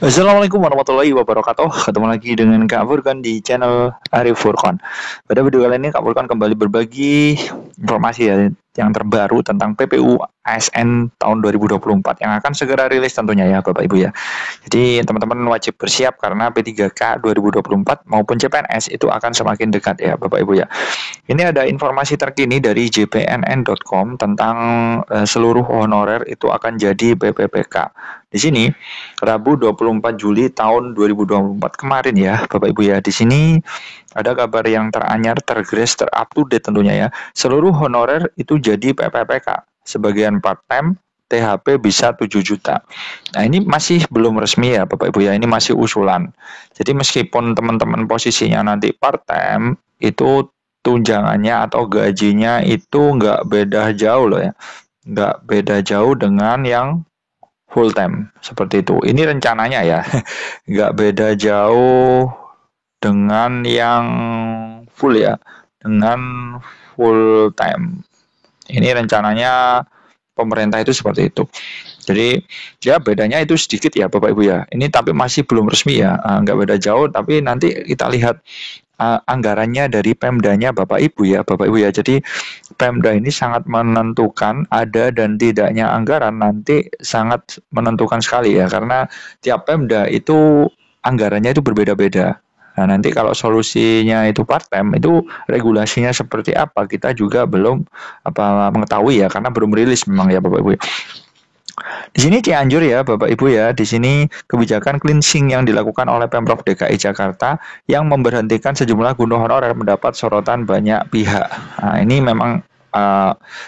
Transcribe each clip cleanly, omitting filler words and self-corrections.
Assalamualaikum warahmatullahi wabarakatuh. Ketemu lagi dengan Kak Furkan di channel Arif Furkan. Pada video kali ini Kak Furkan kembali berbagi informasi ya, yang terbaru tentang PPU ASN tahun 2024 yang akan segera rilis tentunya ya Bapak Ibu ya. Jadi teman-teman wajib bersiap karena P3K 2024 maupun CPNS itu akan semakin dekat ya Bapak Ibu ya. Ini ada informasi terkini dari jpnn.com tentang seluruh honorer itu akan jadi PPPK. Di sini Rabu 24 Juli tahun 2024 kemarin ya Bapak Ibu ya. Di sini ada kabar yang teranyar, tergres, terup to date tentunya ya. Seluruh honorer itu jadi PPPK. Sebagian part time THP bisa 7 juta. Nah, ini masih belum resmi ya Bapak Ibu ya. Ini masih usulan. Jadi meskipun teman-teman posisinya nanti part time, itu tunjangannya atau gajinya itu nggak beda jauh loh ya. Nggak beda jauh dengan yang full time seperti itu. Ini rencananya ya, nggak beda jauh dengan yang full ya, dengan full time. Ini rencananya pemerintah itu seperti itu. Jadi ya bedanya itu sedikit ya Bapak Ibu ya. Ini tapi masih belum resmi ya, nggak beda jauh. Tapi nanti kita lihat anggarannya dari Pemdanya Bapak Ibu ya, Bapak Ibu ya. Jadi Pemda ini sangat menentukan ada dan tidaknya anggaran nanti sangat menentukan sekali ya, karena tiap Pemda itu anggarannya itu berbeda-beda. Nah, nanti kalau solusinya itu part time, itu regulasinya seperti apa kita juga belum mengetahui ya, karena belum rilis memang ya Bapak Ibu. Di sini Cianjur ya Bapak Ibu ya, di sini kebijakan cleansing yang dilakukan oleh Pemprov DKI Jakarta yang memberhentikan sejumlah guru honorer mendapat sorotan banyak pihak. Nah, ini memang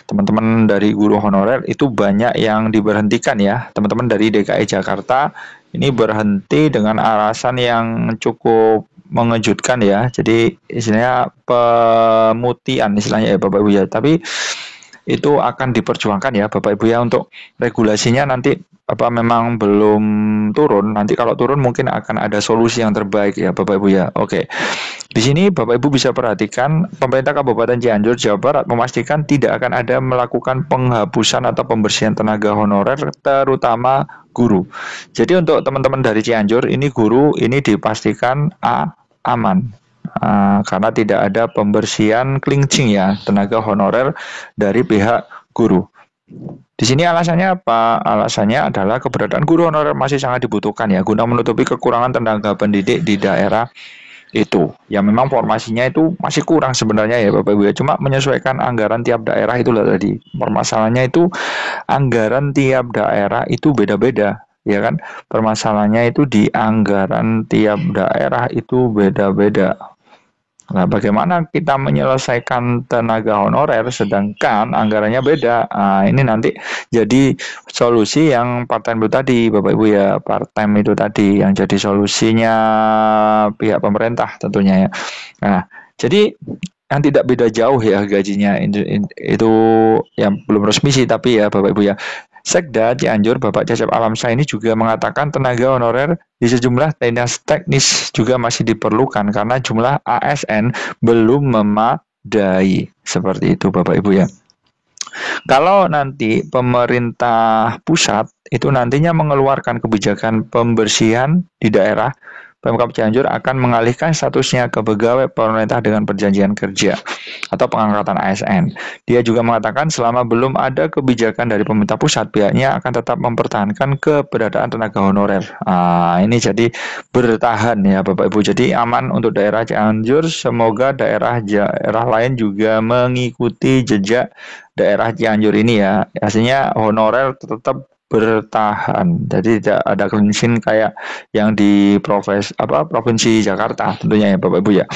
teman-teman dari guru honorer itu banyak yang diberhentikan ya. Teman-teman dari DKI Jakarta ini berhenti dengan alasan yang cukup mengejutkan ya. Jadi istilahnya pemutihan istilahnya ya Bapak Ibu ya. Tapi itu akan diperjuangkan ya Bapak Ibu ya, untuk regulasinya nanti memang belum turun. Nanti kalau turun mungkin akan ada solusi yang terbaik ya Bapak Ibu ya. Oke. Di sini Bapak Ibu bisa perhatikan pemerintah Kabupaten Cianjur Jawa Barat memastikan tidak akan ada melakukan penghapusan atau pembersihan tenaga honorer terutama guru. Jadi untuk teman-teman dari Cianjur ini guru ini dipastikan aman. Karena tidak ada pembersihan cleansing ya tenaga honorer dari pihak guru. Di sini alasannya apa? Alasannya adalah keberadaan guru honorer masih sangat dibutuhkan ya guna menutupi kekurangan tenaga pendidik di daerah itu. Ya memang formasinya itu masih kurang sebenarnya ya Bapak Ibu ya. Cuma menyesuaikan anggaran tiap daerah itulah tadi. Permasalahannya itu anggaran tiap daerah itu beda-beda ya kan. Permasalahannya itu di anggaran tiap daerah itu beda-beda. Nah, bagaimana kita menyelesaikan tenaga honorer sedangkan anggarannya beda? Nah, ini nanti jadi solusi yang part time itu tadi, Bapak Ibu ya, part time itu tadi yang jadi solusinya pihak pemerintah tentunya ya. Nah, jadi yang tidak beda jauh ya gajinya itu yang belum resmi sih, tapi ya Bapak Ibu ya. Sekda Cianjur Bapak Cecep Alamsyah ini juga mengatakan tenaga honorer di sejumlah dinas teknis juga masih diperlukan karena jumlah ASN belum memadai. Seperti itu Bapak Ibu ya. Kalau nanti pemerintah pusat itu nantinya mengeluarkan kebijakan pembersihan di daerah, Pemkab Cianjur akan mengalihkan statusnya ke pegawai pemerintah dengan perjanjian kerja atau pengangkatan ASN. Dia juga mengatakan selama belum ada kebijakan dari pemerintah pusat, pihaknya akan tetap mempertahankan keberadaan tenaga honorer. Ini jadi bertahan ya Bapak Ibu. Jadi aman untuk daerah Cianjur. Semoga daerah lain juga mengikuti jejak daerah Cianjur ini ya. Hasilnya honorer tetap bertahan. Jadi tidak ada cleansing kayak yang di provinsi Jakarta tentunya ya Bapak Ibu ya.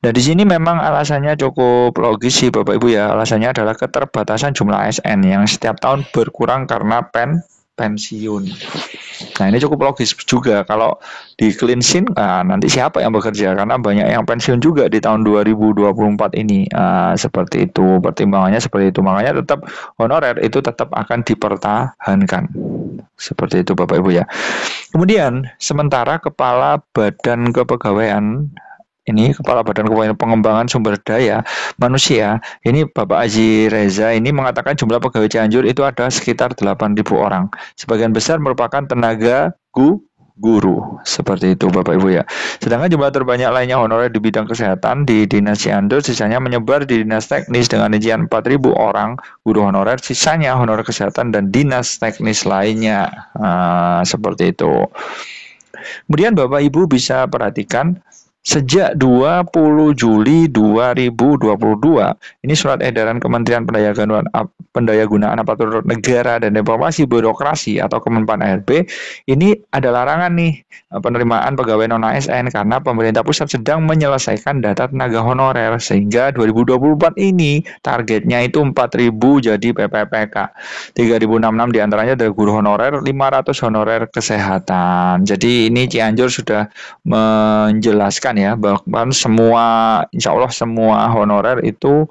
Dan di sini memang alasannya cukup logis sih Bapak Ibu ya. Alasannya adalah keterbatasan jumlah ASN yang setiap tahun berkurang karena pensiun. Nah, ini cukup logis juga kalau di cleansing, nanti siapa yang bekerja karena banyak yang pensiun juga di tahun 2024 ini. Seperti itu, pertimbangannya seperti itu. Makanya tetap honorer itu tetap akan dipertahankan. Seperti itu Bapak Ibu ya. Kemudian sementara Kepala Badan Kepegawaian ini Kepala Badan Kepegawaian Pengembangan Sumber Daya Manusia, ini Bapak Aji Reza ini mengatakan jumlah pegawai Cianjur itu ada sekitar 8.000 orang. Sebagian besar merupakan tenaga guru. Seperti itu Bapak Ibu ya. Sedangkan jumlah terbanyak lainnya honorer di bidang kesehatan di Dinas Cianjur sisanya menyebar di Dinas Teknis dengan rincian 4.000 orang guru honorer, sisanya honorer kesehatan dan dinas teknis lainnya. Seperti itu. Kemudian Bapak Ibu bisa perhatikan sejak 20 Juli 2022, ini surat edaran Kementerian Pendayagunaan Aparatur Negara dan Reformasi Birokrasi atau Kemenpan RB, ini ada larangan nih penerimaan pegawai non-ASN karena pemerintah pusat sedang menyelesaikan data tenaga honorer sehingga 2024 ini targetnya itu 4.000 jadi PPPK. 3.066 diantaranya adalah guru honorer, 500 honorer kesehatan. Jadi ini Cianjur sudah menjelaskan ya, bahkan insya Allah semua honorer itu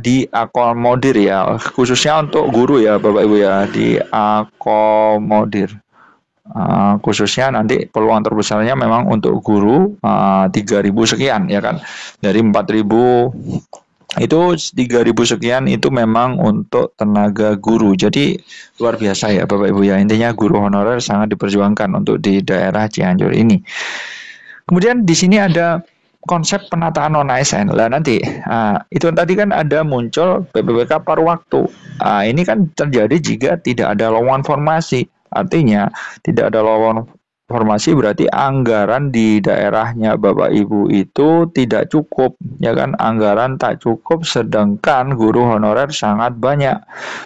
diakomodir ya, khususnya untuk guru ya Bapak Ibu ya, diakomodir. Khususnya nanti peluang terbesarnya memang untuk guru 3.000 sekian ya kan, dari 4.000 itu 3.000 sekian itu memang untuk tenaga guru. Jadi luar biasa ya Bapak Ibu ya, intinya guru honorer sangat diperjuangkan untuk di daerah Cianjur ini. Kemudian di sini ada konsep penataan non-ASN. Lah nanti itu tadi kan ada muncul PPPK paruh waktu. Ini kan terjadi jika tidak ada lowongan formasi. Artinya tidak ada lowongan formasi berarti anggaran di daerahnya Bapak Ibu itu tidak cukup, ya kan? Anggaran tak cukup sedangkan guru honorer sangat banyak.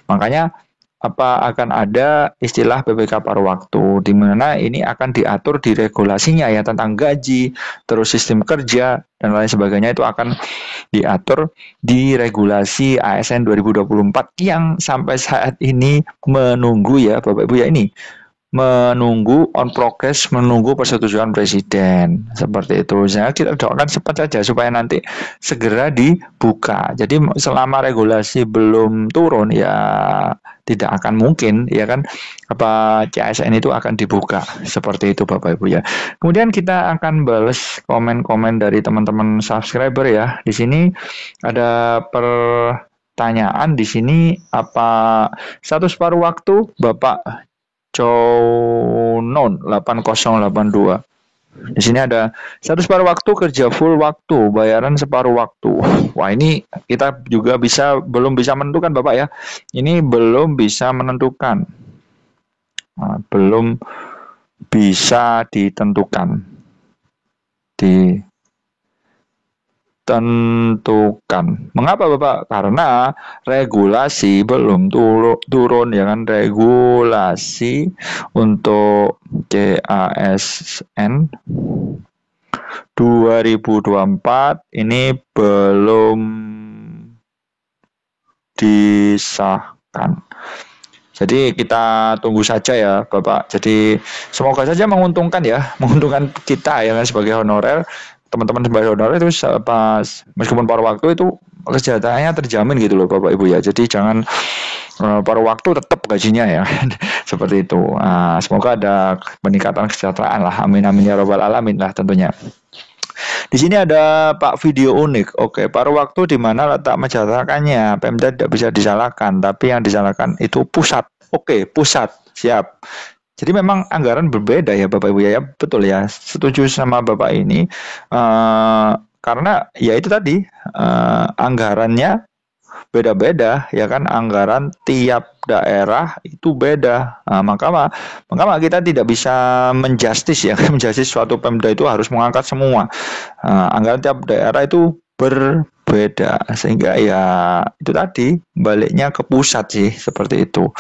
Makanya akan ada istilah PPK paruh waktu, di mana ini akan diatur di regulasinya ya, tentang gaji, terus sistem kerja dan lain sebagainya itu akan diatur di regulasi ASN 2024 yang sampai saat ini menunggu ya Bapak Ibu ya, ini menunggu on progress, menunggu persetujuan presiden seperti itu. Jadi kita doakan cepat saja supaya nanti segera dibuka. Jadi selama regulasi belum turun ya tidak akan mungkin ya kan CASN itu akan dibuka seperti itu Bapak Ibu ya. Kemudian kita akan balas komen-komen dari teman-teman subscriber ya. Di sini ada pertanyaan di sini, apa status paruh waktu Bapak Conon 8082. Di sini ada status paruh waktu, kerja full waktu, bayaran separuh waktu. Wah, ini kita juga belum bisa menentukan Bapak ya. Ini belum bisa menentukan. Belum bisa ditentukan. Mengapa Bapak? Karena regulasi belum turun ya kan, regulasi untuk CASN 2024 ini belum disahkan. Jadi kita tunggu saja ya Bapak. Jadi semoga saja menguntungkan kita ya kan, sebagai honorer. Teman-teman sebagai honorer itu meskipun paruh waktu itu kesejahteraannya terjamin gitu loh Bapak Ibu ya. Jadi jangan paruh waktu tetap gajinya ya. Seperti itu. Semoga ada peningkatan kesejahteraan lah. Amin amin ya robbal alamin lah tentunya. Di sini ada Pak Video Unik. Oke, paruh waktu di mana letak menjatuhkannya? Pemda tidak bisa disalahkan, tapi yang disalahkan itu pusat. Oke, pusat. Siap. Jadi memang anggaran berbeda ya Bapak Ibu ya, betul ya, setuju sama Bapak ini, karena ya itu tadi anggarannya beda-beda ya kan, anggaran tiap daerah itu beda. Maka kita tidak bisa menjustis suatu Pemda itu harus mengangkat semua. Anggaran tiap daerah itu berbeda sehingga ya itu tadi baliknya ke pusat sih, seperti itu.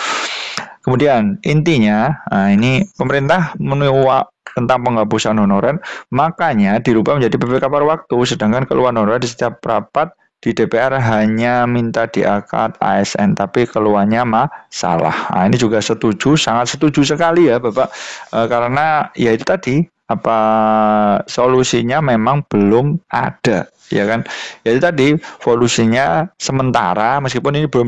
Kemudian intinya, ini pemerintah menolak tentang penghapusan honorer, makanya dirubah menjadi PPK paruh waktu, sedangkan keluhan honorer di setiap rapat di DPR hanya minta diangkat ASN, tapi keluhannya salah. Ini juga sangat setuju sekali ya Bapak, karena ya itu tadi, solusinya memang belum ada, ya kan? Ya itu tadi, solusinya sementara, meskipun ini belum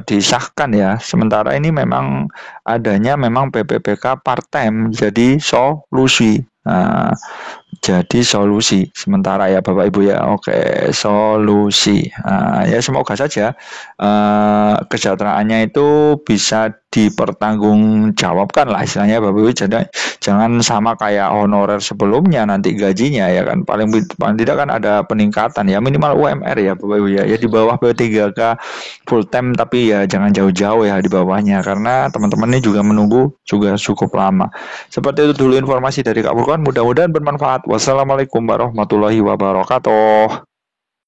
disahkan ya, sementara ini memang adanya memang PPPK part-time jadi solusi. Jadi solusi sementara ya Bapak Ibu ya. Oke, solusi. Ya semoga saja kesejahteraannya itu bisa dipertanggungjawabkan lah istilahnya Bapak Ibu. Jadi jangan sama kayak honorer sebelumnya nanti gajinya ya kan, paling tidak kan ada peningkatan ya, minimal UMR ya Bapak Ibu ya, ya di bawah P3K full time, tapi ya jangan jauh-jauh ya di bawahnya, karena teman-teman ini juga menunggu juga cukup lama. Seperti itu dulu informasi dari Kak Furqan, mudah-mudahan bermanfaat. Wassalamualaikum warahmatullahi wabarakatuh.